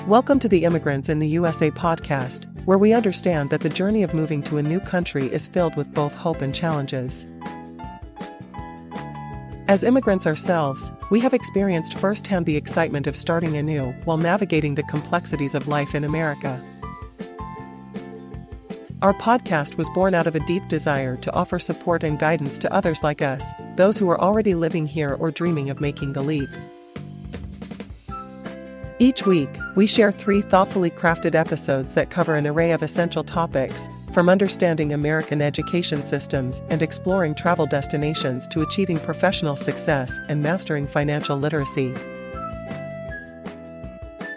Welcome to the Immigrants in the USA podcast, where we understand that the journey of moving to a new country is filled with both hope and challenges. As immigrants ourselves, we have experienced firsthand the excitement of starting anew while navigating the complexities of life in America. Our podcast was born out of a deep desire to offer support and guidance to others like us, those who are already living here or dreaming of making the leap. Each week, we share 3 thoughtfully crafted episodes that cover an array of essential topics, from understanding American education systems and exploring travel destinations to achieving professional success and mastering financial literacy.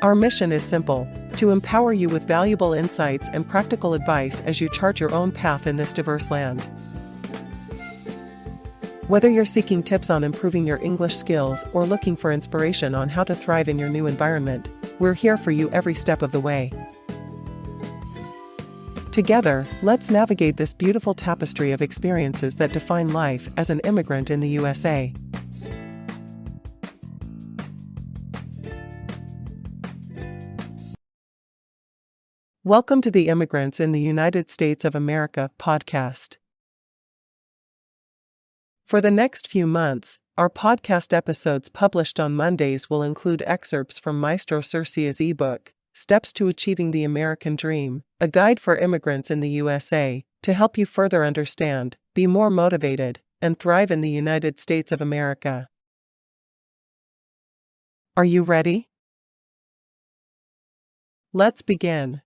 Our mission is simple: to empower you with valuable insights and practical advice as you chart your own path in this diverse land. Whether you're seeking tips on improving your English skills or looking for inspiration on how to thrive in your new environment, we're here for you every step of the way. Together, let's navigate this beautiful tapestry of experiences that define life as an immigrant in the USA. Welcome to the Immigrants in the United States of America podcast. For the next few months, our podcast episodes published on Mondays will include excerpts from Maestro Sersea's eBook, Steps to Achieving the American Dream, a guide for immigrants in the USA, to help you further understand, be more motivated, and thrive in the United States of America. Are you ready? Let's begin.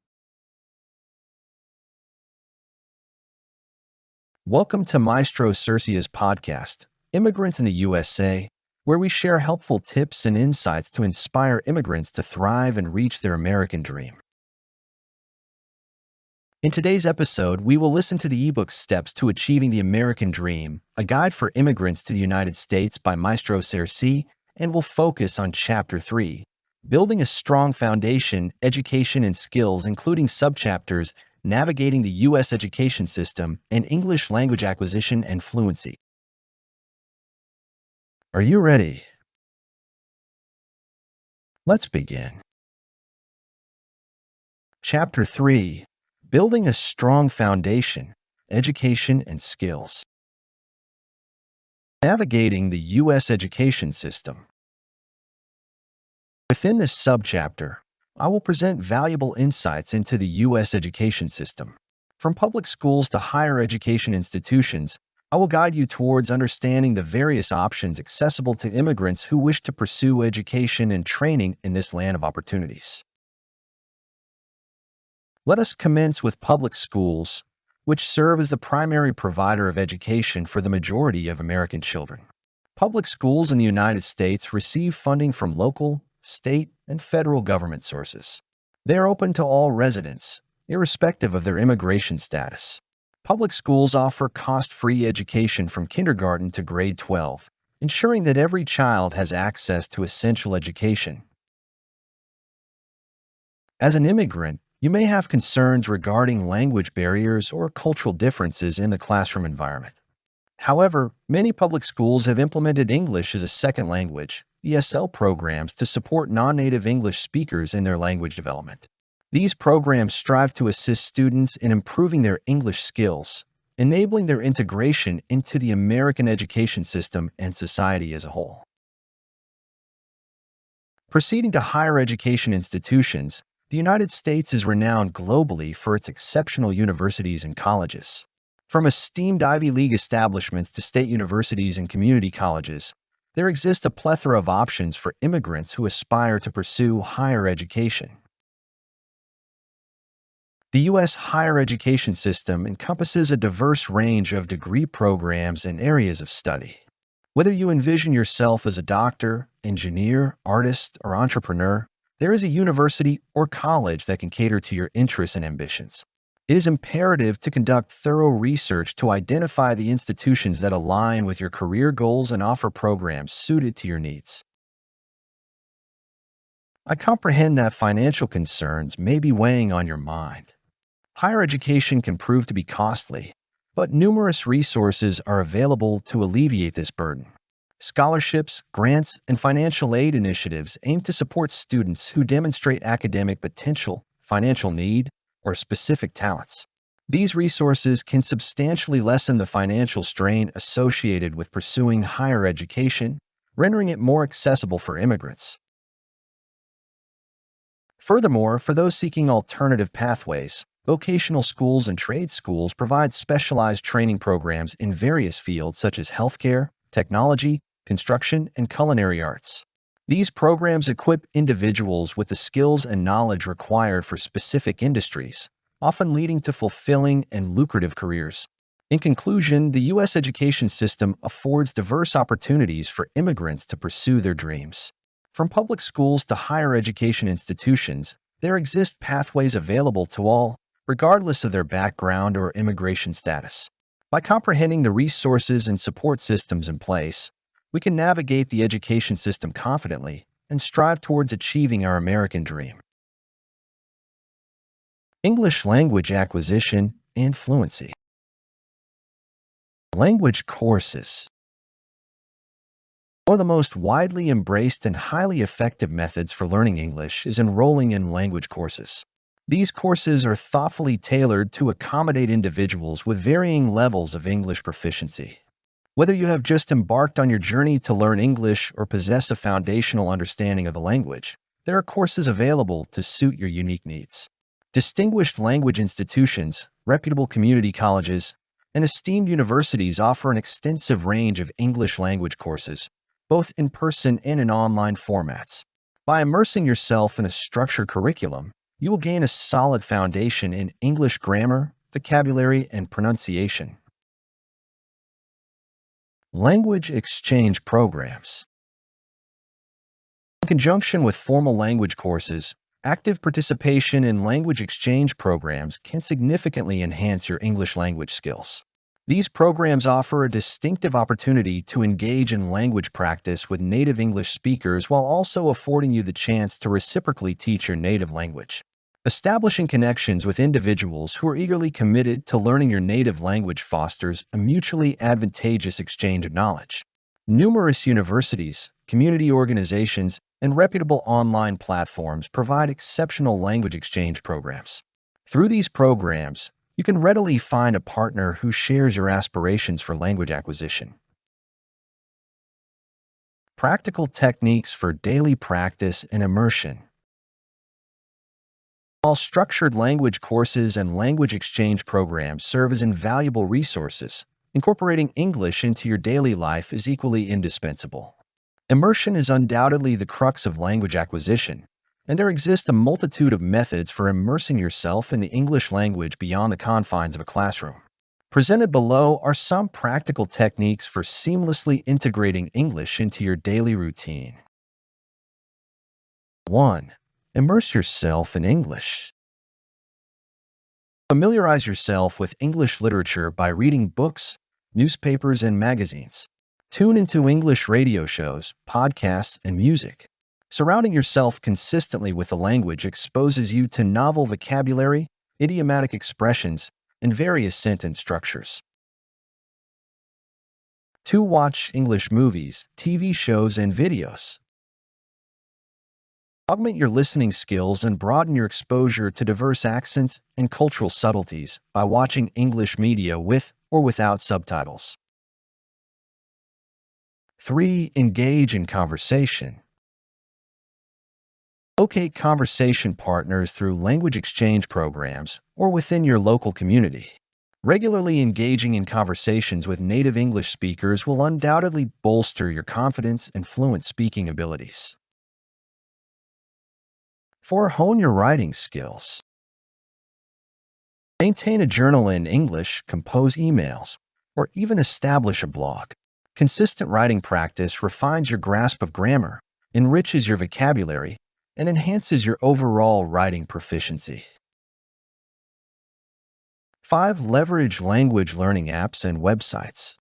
Welcome to Maestro Sersea's podcast, Immigrants in the USA, where we share helpful tips and insights to inspire immigrants to thrive and reach their American dream. In today's episode, we will listen to the ebook Steps to Achieving the American Dream, a guide for immigrants to the United States by Maestro Sersea, and will focus on Chapter 3, Building a Strong Foundation, Education and Skills, including subchapters Navigating the U.S. Education System, and English Language Acquisition and Fluency. Are you ready? Let's begin. Chapter 3, Building a Strong Foundation, Education and Skills. Navigating the U.S. Education System. Within this subchapter, I will present valuable insights into the U.S. education system. From public schools to higher education institutions, I will guide you towards understanding the various options accessible to immigrants who wish to pursue education and training in this land of opportunities. Let us commence with public schools, which serve as the primary provider of education for the majority of American children. Public schools in the United States receive funding from local, state, and federal government sources. They are open to all residents, irrespective of their immigration status. Public schools offer cost-free education from kindergarten to grade 12, ensuring that every child has access to essential education. As an immigrant, you may have concerns regarding language barriers or cultural differences in the classroom environment. However, many public schools have implemented English as a second language, ESL programs, to support non-native English speakers in their language development. These programs strive to assist students in improving their English skills, enabling their integration into the American education system and society as a whole. Proceeding to higher education institutions, the United States is renowned globally for its exceptional universities and colleges. From esteemed Ivy League establishments to state universities and community colleges, there exists a plethora of options for immigrants who aspire to pursue higher education. The U.S. higher education system encompasses a diverse range of degree programs and areas of study. Whether you envision yourself as a doctor, engineer, artist, or entrepreneur, there is a university or college that can cater to your interests and ambitions. It is imperative to conduct thorough research to identify the institutions that align with your career goals and offer programs suited to your needs. I comprehend that financial concerns may be weighing on your mind. Higher education can prove to be costly, but numerous resources are available to alleviate this burden. Scholarships, grants, and financial aid initiatives aim to support students who demonstrate academic potential, financial need, or specific talents. These resources can substantially lessen the financial strain associated with pursuing higher education, rendering it more accessible for immigrants. Furthermore, for those seeking alternative pathways, vocational schools and trade schools provide specialized training programs in various fields such as healthcare, technology, construction, and culinary arts. These programs equip individuals with the skills and knowledge required for specific industries, often leading to fulfilling and lucrative careers. In conclusion, the U.S. education system affords diverse opportunities for immigrants to pursue their dreams. From public schools to higher education institutions, there exist pathways available to all, regardless of their background or immigration status. By comprehending the resources and support systems in place, we can navigate the education system confidently and strive towards achieving our American dream. English language acquisition and fluency. Language courses. One of the most widely embraced and highly effective methods for learning English is enrolling in language courses. These courses are thoughtfully tailored to accommodate individuals with varying levels of English proficiency. Whether you have just embarked on your journey to learn English or possess a foundational understanding of the language, there are courses available to suit your unique needs. Distinguished language institutions, reputable community colleges, and esteemed universities offer an extensive range of English language courses, both in person and in online formats. By immersing yourself in a structured curriculum, you will gain a solid foundation in English grammar, vocabulary, and pronunciation. Language exchange programs. In conjunction with formal language courses, active participation in language exchange programs can significantly enhance your English language skills. These programs offer a distinctive opportunity to engage in language practice with native English speakers while also affording you the chance to reciprocally teach your native language. Establishing connections with individuals who are eagerly committed to learning your native language fosters a mutually advantageous exchange of knowledge. Numerous universities, community organizations, and reputable online platforms provide exceptional language exchange programs. Through these programs, you can readily find a partner who shares your aspirations for language acquisition. Practical techniques for daily practice and immersion. While structured language courses and language exchange programs serve as invaluable resources, incorporating English into your daily life is equally indispensable. Immersion is undoubtedly the crux of language acquisition, and there exist a multitude of methods for immersing yourself in the English language beyond the confines of a classroom. Presented below are some practical techniques for seamlessly integrating English into your daily routine. 1. Immerse yourself in English. Familiarize yourself with English literature by reading books, newspapers, and magazines. Tune into English radio shows, podcasts, and music. Surrounding yourself consistently with the language exposes you to novel vocabulary, idiomatic expressions, and various sentence structures. 2. Watch English movies, TV shows, and videos. Augment your listening skills and broaden your exposure to diverse accents and cultural subtleties by watching English media with or without subtitles. 3. Engage in conversation. Locate conversation partners through language exchange programs or within your local community. Regularly engaging in conversations with native English speakers will undoubtedly bolster your confidence and fluent speaking abilities. 4. Hone your writing skills. Maintain a journal in English, compose emails, or even establish a blog. Consistent writing practice refines your grasp of grammar, enriches your vocabulary, and enhances your overall writing proficiency. 5. Leverage language learning apps and websites.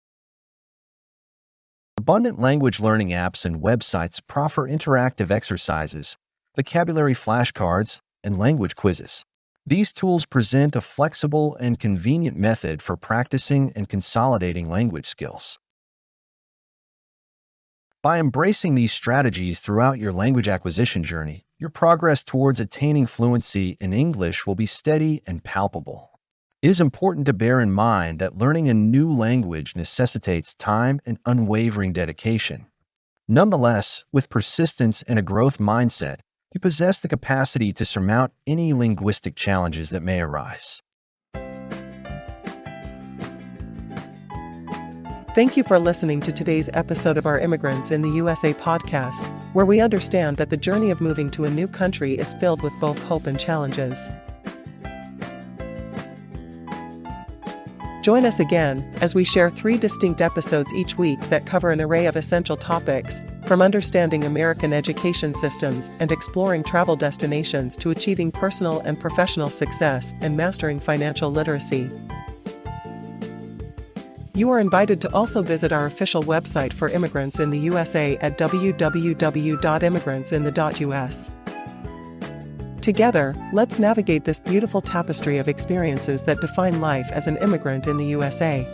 Abundant language learning apps and websites proffer interactive exercises, vocabulary flashcards, and language quizzes. These tools present a flexible and convenient method for practicing and consolidating language skills. By embracing these strategies throughout your language acquisition journey, your progress towards attaining fluency in English will be steady and palpable. It is important to bear in mind that learning a new language necessitates time and unwavering dedication. Nonetheless, with persistence and a growth mindset, you possess the capacity to surmount any linguistic challenges that may arise. Thank you for listening to today's episode of our Immigrants in the USA podcast, where we understand that the journey of moving to a new country is filled with both hope and challenges. Join us again as we share 3 distinct episodes each week that cover an array of essential topics, from understanding American education systems and exploring travel destinations to achieving personal and professional success and mastering financial literacy. You are invited to also visit our official website for Immigrants in the USA at www.immigrantsinthe.us. Together, let's navigate this beautiful tapestry of experiences that define life as an immigrant in the USA.